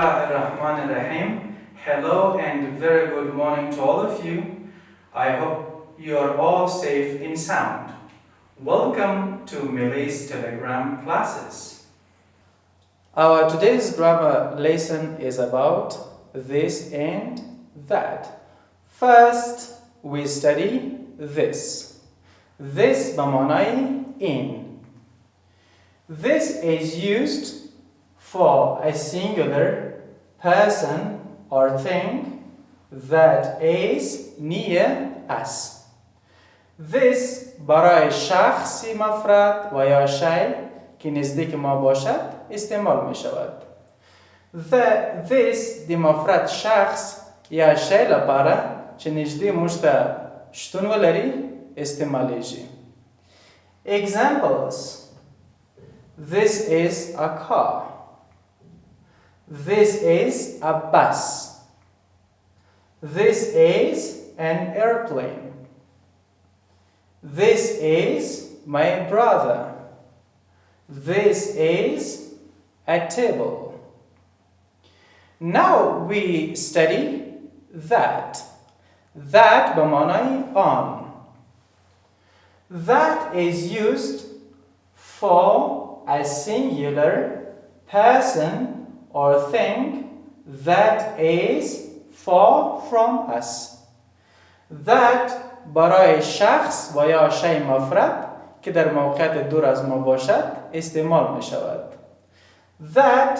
Bismillahirrahmanirrahim. Hello and very good morning to all of you. I hope you are all safe and sound. Welcome to Millie's Telegram classes. Our today's grammar lesson is about this and that. First, we study this. This بمعنای in. This is used for a singular person or thing that is near us. This برای شخصی مفرد و یا شی که نزدیک ما باشد استعمال می شود. This دی مفرد شخص یا شی لپاره چه نزدی مشت شتون ولری استعمالیږي. Examples. This is a car. This is a bus. This is an airplane. This is my brother. This is a table. Now we study that. That بمعنای on. That is used for a singular person or thing that is far from us. That برای شخص و یا شی مفرد که در موقعیت دور از ما باشد استعمال می شود. That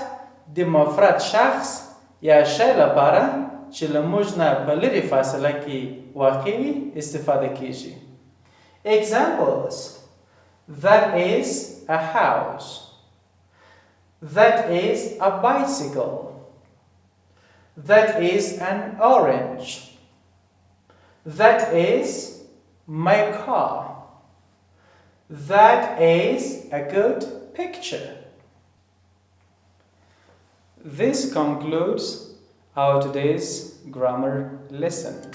دی مفرد شخص یا شی لپاره چې له موږ نه په لرې فاصله کې واقع وي استفاده کیږي. Examples. That is a house. That is a bicycle. That is an orange. That is my car. That is a good picture. This concludes our today's grammar lesson.